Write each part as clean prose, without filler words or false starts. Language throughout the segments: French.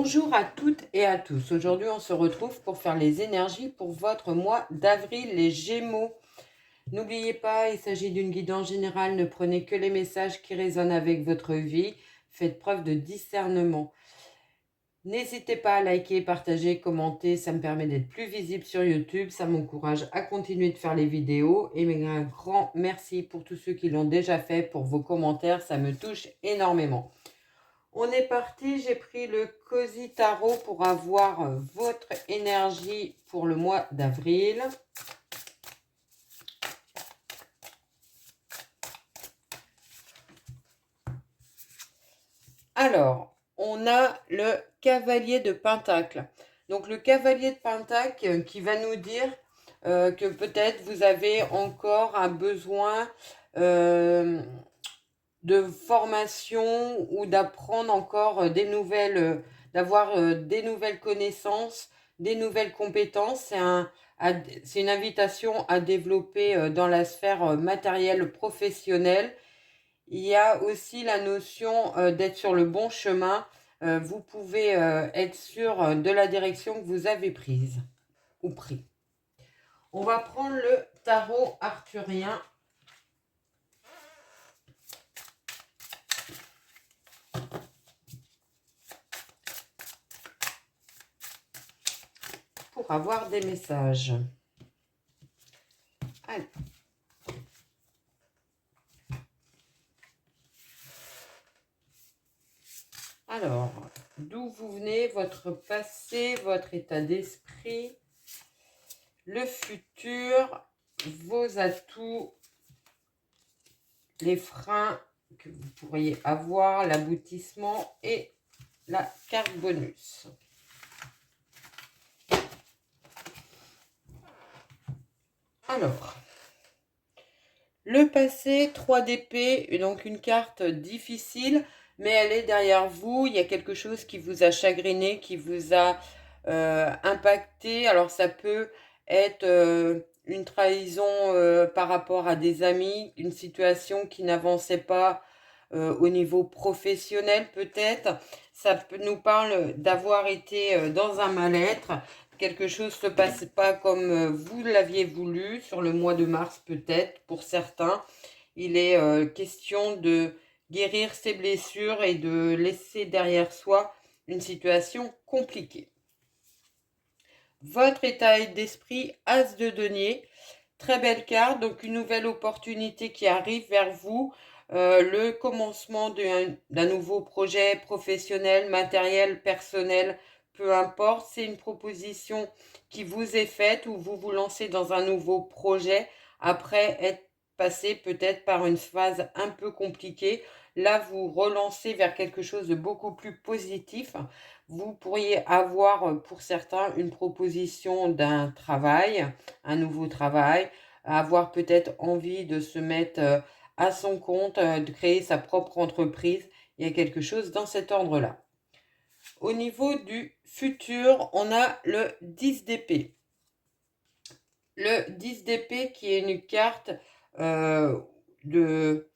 Bonjour à toutes et à tous. Aujourd'hui, on se retrouve pour faire les énergies pour votre mois d'avril, les Gémeaux. N'oubliez pas, il s'agit d'une guidance générale. Ne prenez que les messages qui résonnent avec votre vie. Faites preuve de discernement. N'hésitez pas à liker, partager, commenter. Ça me permet d'être plus visible sur YouTube. Ça m'encourage à continuer de faire les vidéos. Et un grand merci pour tous ceux qui l'ont déjà fait, pour vos commentaires. Ça me touche énormément. On est parti, j'ai pris le Cozy Tarot pour avoir votre énergie pour le mois d'avril. Alors, on a le Cavalier de Pentacle. Donc le Cavalier de Pentacle qui va nous dire que peut-être vous avez encore un besoin de formation ou d'apprendre encore des nouvelles, d'avoir des nouvelles connaissances, des nouvelles compétences. C'est une invitation à développer dans la sphère matérielle professionnelle. Il y a aussi la notion d'être sur le bon chemin. Vous pouvez être sûr de la direction que vous avez prise ou pris. On va prendre le tarot arthurien. Pour avoir des messages. Allez. Alors, d'où vous venez, votre passé, votre état d'esprit, le futur, vos atouts, les freins que vous pourriez avoir, l'aboutissement et la carte bonus. Alors, le passé, 3 d'épée, donc une carte difficile, mais elle est derrière vous. Il y a quelque chose qui vous a chagriné, qui vous a impacté. Alors ça peut être une trahison par rapport à des amis, une situation qui n'avançait pas au niveau professionnel peut-être. Ça nous parle d'avoir été dans un mal-être. Quelque chose ne se passe pas comme vous l'aviez voulu sur le mois de mars peut-être pour certains. Il est question de guérir ses blessures et de laisser derrière soi une situation compliquée. Votre état d'esprit, As de denier, très belle carte, donc une nouvelle opportunité qui arrive vers vous, le commencement d'un nouveau projet professionnel, matériel, personnel, peu importe, c'est une proposition qui vous est faite ou vous vous lancez dans un nouveau projet après être passé peut-être par une phase un peu compliquée. Là, vous relancez vers quelque chose de beaucoup plus positif. Vous pourriez avoir pour certains une proposition d'un travail, un nouveau travail, avoir peut-être envie de se mettre à son compte, de créer sa propre entreprise. Il y a quelque chose dans cet ordre-là. Au niveau du futur, on a le 10 d'épée. Le 10 d'épée qui est une carte de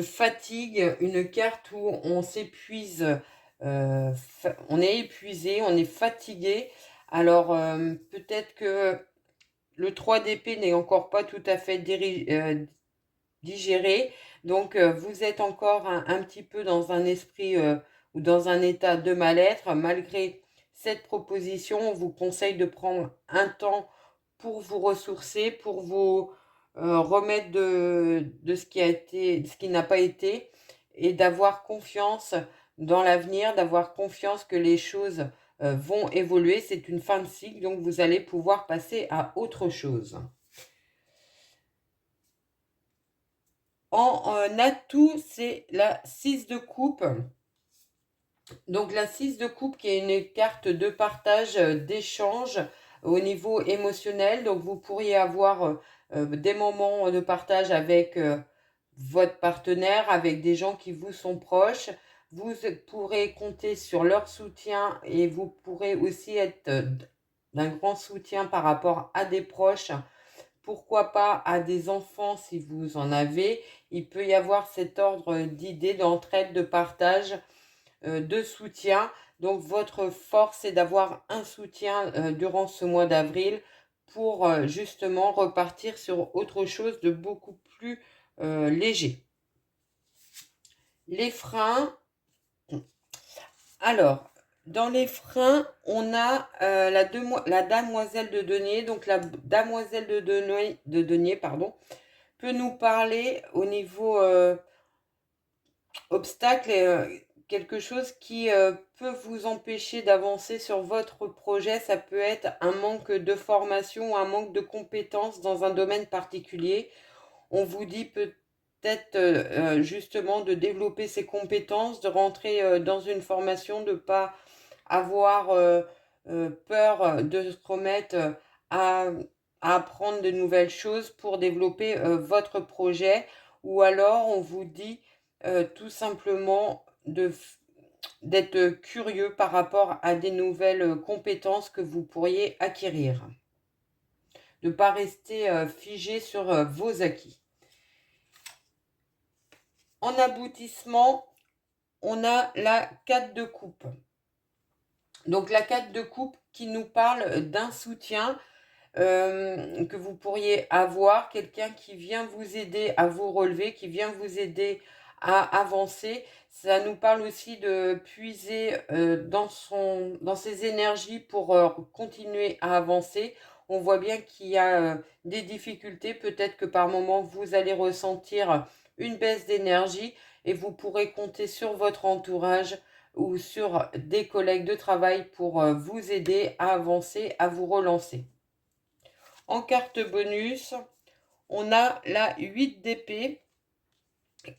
fatigue, une carte où on s'épuise, on est épuisé, on est fatigué. Alors peut-être que le 3 d'épée n'est encore pas tout à fait digéré, donc vous êtes encore un petit peu dans un esprit ou dans un état de mal-être. Malgré cette proposition, on vous conseille de prendre un temps pour vous ressourcer, pour vous remettre de ce qui a été, ce qui n'a pas été, et d'avoir confiance dans l'avenir, d'avoir confiance que les choses vont évoluer. C'est une fin de cycle, donc vous allez pouvoir passer à autre chose. En atout, c'est la 6 de coupe. Donc la 6 de coupe qui est une carte de partage, d'échange au niveau émotionnel. Donc vous pourriez avoir des moments de partage avec votre partenaire, avec des gens qui vous sont proches. Vous pourrez compter sur leur soutien et vous pourrez aussi être d'un grand soutien par rapport à des proches. Pourquoi pas à des enfants si vous en avez. Il peut y avoir cet ordre d'idées, d'entraide, de partage, de soutien. Donc votre force est d'avoir un soutien durant ce mois d'avril pour justement repartir sur autre chose de beaucoup plus léger. Les freins. Alors, dans les freins, on a la damoiselle de denier. Donc la damoiselle de denier, pardon, peut nous parler au niveau obstacle, quelque chose qui peut vous empêcher d'avancer sur votre projet. Ça peut être un manque de formation ou un manque de compétences dans un domaine particulier. On vous dit peut-être justement de développer ses compétences, de rentrer dans une formation, de ne pas avoir peur de se remettre à, à apprendre de nouvelles choses pour développer votre projet. Ou alors on vous dit tout simplement d'être curieux par rapport à des nouvelles compétences que vous pourriez acquérir. De ne pas rester figé sur vos acquis. En aboutissement, on a la 4 de coupe. Donc la 4 de coupe qui nous parle d'un soutien que vous pourriez avoir, quelqu'un qui vient vous aider à vous relever, qui vient vous aider à avancer. Ça nous parle aussi de puiser dans ses énergies pour continuer à avancer. On voit bien qu'il y a des difficultés. Peut-être que par moment, vous allez ressentir une baisse d'énergie et vous pourrez compter sur votre entourage ou sur des collègues de travail pour vous aider à avancer, à vous relancer. En carte bonus, on a la 8 d'épée,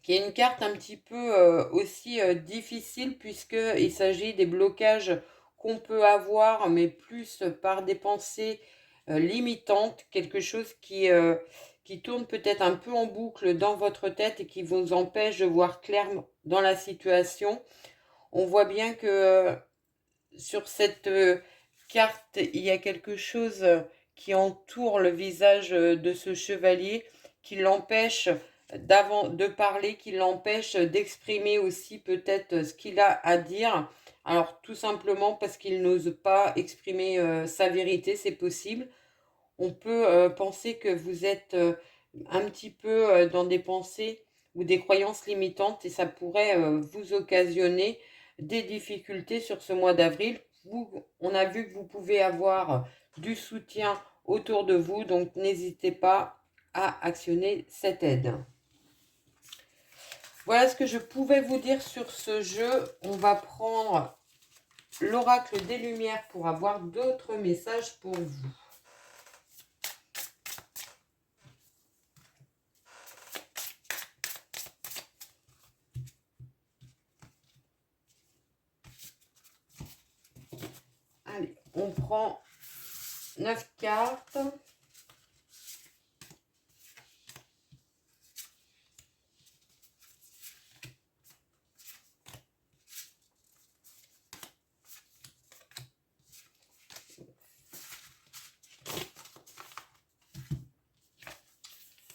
qui est une carte un petit peu aussi difficile puisqu'il s'agit des blocages qu'on peut avoir, mais plus par des pensées limitantes, quelque chose qui tourne peut-être un peu en boucle dans votre tête et qui vous empêche de voir clair dans la situation. On voit bien que sur cette carte, il y a quelque chose qui entoure le visage de ce chevalier, qui l'empêche de parler, qui l'empêche d'exprimer aussi peut-être ce qu'il a à dire. Alors tout simplement parce qu'il n'ose pas exprimer sa vérité, c'est possible. On peut penser que vous êtes un petit peu dans des pensées ou des croyances limitantes et ça pourrait vous occasionner des difficultés sur ce mois d'avril. On a vu que vous pouvez avoir du soutien autour de vous, donc n'hésitez pas à actionner cette aide. Voilà ce que je pouvais vous dire sur ce jeu. On va prendre l'oracle des Lumières pour avoir d'autres messages pour vous. Allez, on prend 9 cartes.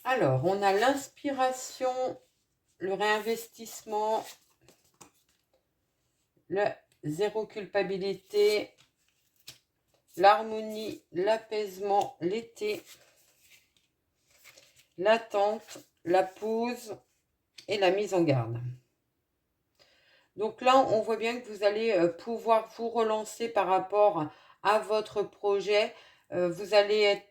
Alors, on a l'inspiration, le réinvestissement, le zéro culpabilité, l'harmonie, l'apaisement, l'été, l'attente, la pause et la mise en garde. Donc là, on voit bien que vous allez pouvoir vous relancer par rapport à votre projet. Vous allez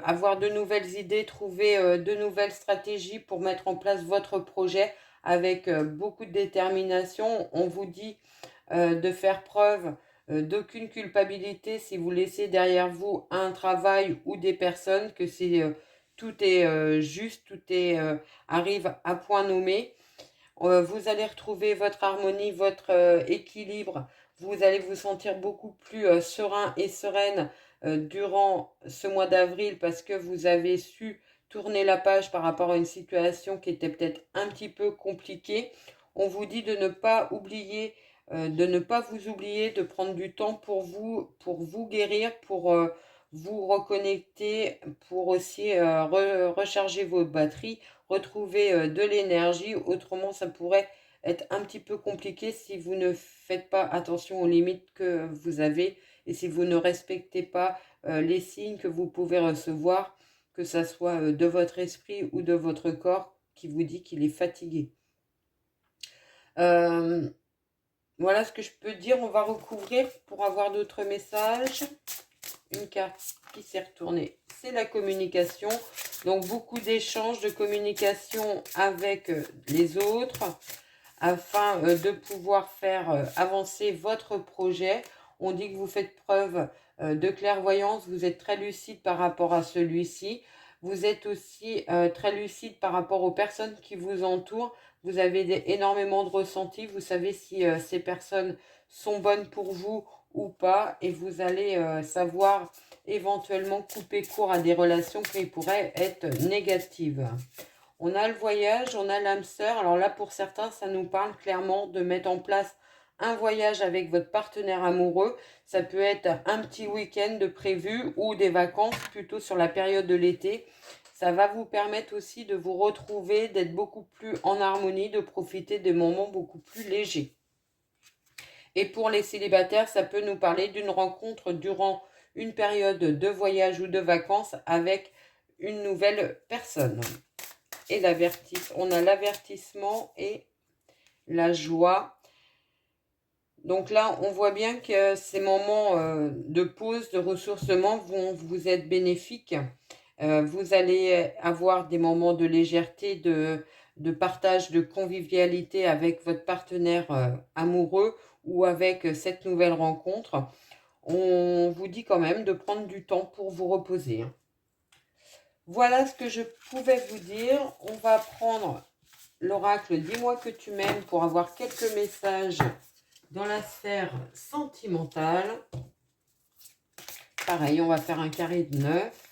avoir de nouvelles idées, trouver de nouvelles stratégies pour mettre en place votre projet avec beaucoup de détermination. On vous dit de faire preuve d'aucune culpabilité si vous laissez derrière vous un travail ou des personnes, que tout est juste, arrive à point nommé. Vous allez retrouver votre harmonie, votre équilibre. Vous allez vous sentir beaucoup plus serein et sereine durant ce mois d'avril parce que vous avez su tourner la page par rapport à une situation qui était peut-être un petit peu compliquée. On vous dit de ne pas oublier, de ne pas vous oublier, de prendre du temps pour vous guérir, pour vous reconnecter, pour aussi recharger vos batteries, retrouver de l'énergie. Autrement, ça pourrait être un petit peu compliqué si vous ne faites pas attention aux limites que vous avez et si vous ne respectez pas les signes que vous pouvez recevoir, que ça soit de votre esprit ou de votre corps qui vous dit qu'il est fatigué. Voilà ce que je peux dire. On va recouvrir pour avoir d'autres messages. Une carte qui s'est retournée, c'est la communication. Donc beaucoup d'échanges, de communication avec les autres afin de pouvoir faire avancer votre projet. On dit que vous faites preuve de clairvoyance, vous êtes très lucide par rapport à celui-ci. Vous êtes aussi très lucide par rapport aux personnes qui vous entourent. Vous avez énormément de ressentis. Vous savez si ces personnes sont bonnes pour vous ou pas. Et vous allez savoir éventuellement couper court à des relations qui pourraient être négatives. On a le voyage, on a l'âme sœur. Alors là, pour certains, ça nous parle clairement de mettre en place un voyage avec votre partenaire amoureux. Ça peut être un petit week-end de prévu ou des vacances plutôt sur la période de l'été. Ça va vous permettre aussi de vous retrouver, d'être beaucoup plus en harmonie, de profiter des moments beaucoup plus légers. Et pour les célibataires, ça peut nous parler d'une rencontre durant une période de voyage ou de vacances avec une nouvelle personne. Et on a l'avertissement et la joie. Donc là, on voit bien que ces moments de pause, de ressourcement vont vous être bénéfiques. Vous allez avoir des moments de légèreté, de partage, de convivialité avec votre partenaire amoureux ou avec cette nouvelle rencontre. On vous dit quand même de prendre du temps pour vous reposer. Voilà ce que je pouvais vous dire. On va prendre l'oracle Dis-moi que tu m'aimes pour avoir quelques messages dans la sphère sentimentale. Pareil, on va faire un carré de 9.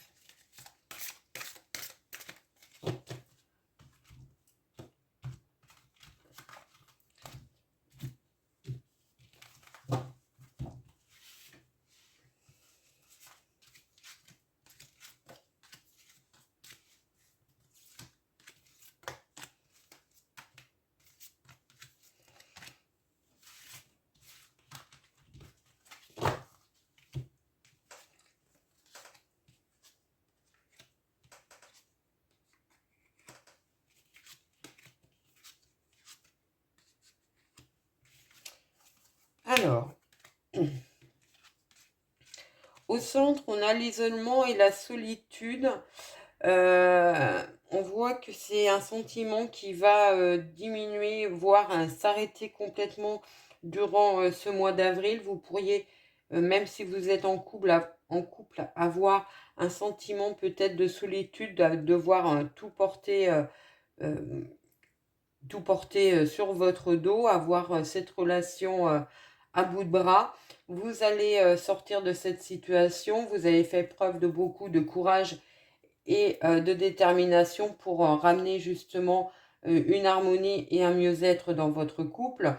Alors, au centre, on a l'isolement et la solitude. On voit que c'est un sentiment qui va diminuer, voire s'arrêter complètement durant ce mois d'avril. Vous pourriez, même si vous êtes en couple, avoir un sentiment peut-être de solitude, de devoir tout porter sur votre dos, avoir cette relation à bout de bras. Vous allez sortir de cette situation. Vous avez fait preuve de beaucoup de courage et de détermination pour ramener justement une harmonie et un mieux-être dans votre couple.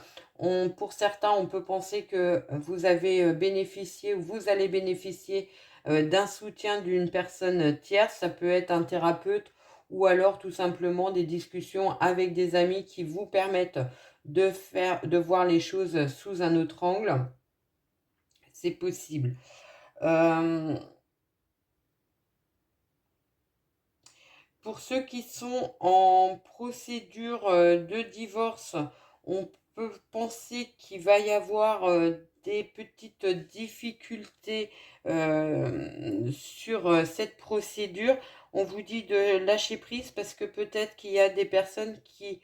Pour certains, on peut penser que vous avez bénéficié ou vous allez bénéficier d'un soutien d'une personne tierce. Ça peut être un thérapeute ou alors tout simplement des discussions avec des amis qui vous permettent de voir les choses sous un autre angle. C'est possible. Pour ceux qui sont en procédure de divorce, on peut penser qu'il va y avoir des petites difficultés sur cette procédure. On vous dit de lâcher prise parce que peut-être qu'il y a des personnes qui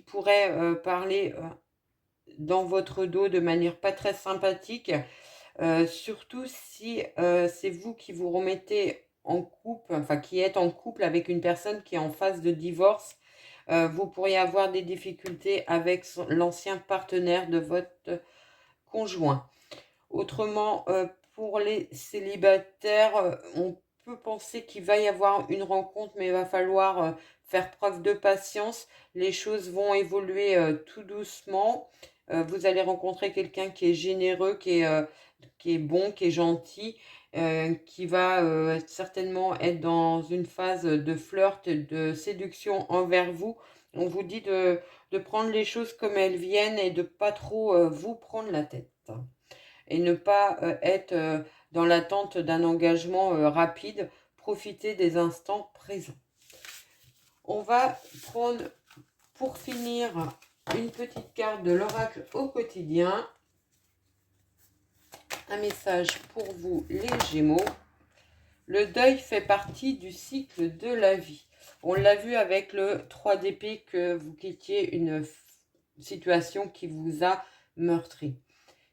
pourraient parler dans votre dos de manière pas très sympathique. Surtout si c'est vous qui vous remettez en couple, enfin qui êtes en couple avec une personne qui est en phase de divorce, vous pourriez avoir des difficultés avec l'ancien partenaire de votre conjoint. Autrement, pour les célibataires, on peut penser qu'il va y avoir une rencontre, mais il va falloir faire preuve de patience. Les choses vont évoluer tout doucement. Vous allez rencontrer quelqu'un qui est généreux, qui est bon, qui est gentil. qui va certainement être dans une phase de flirt, de séduction envers vous. On vous dit de prendre les choses comme elles viennent et de pas trop vous prendre la tête. Et ne pas être dans l'attente d'un engagement rapide. Profitez des instants présents. On va prendre pour finir une petite carte de l'oracle au quotidien. Un message pour vous les Gémeaux. Le deuil fait partie du cycle de la vie. On l'a vu avec le 3 d'épée que vous quittiez une situation qui vous a meurtri.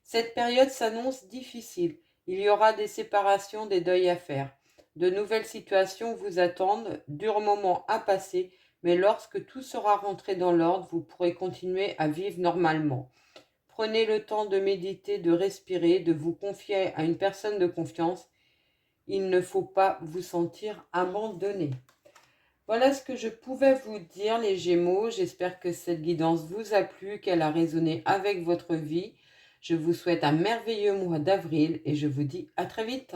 Cette période s'annonce difficile. Il y aura des séparations, des deuils à faire. De nouvelles situations vous attendent, durs moments à passer, mais lorsque tout sera rentré dans l'ordre, vous pourrez continuer à vivre normalement. Prenez le temps de méditer, de respirer, de vous confier à une personne de confiance. Il ne faut pas vous sentir abandonné. Voilà ce que je pouvais vous dire les Gémeaux. J'espère que cette guidance vous a plu, qu'elle a résonné avec votre vie. Je vous souhaite un merveilleux mois d'avril et je vous dis à très vite.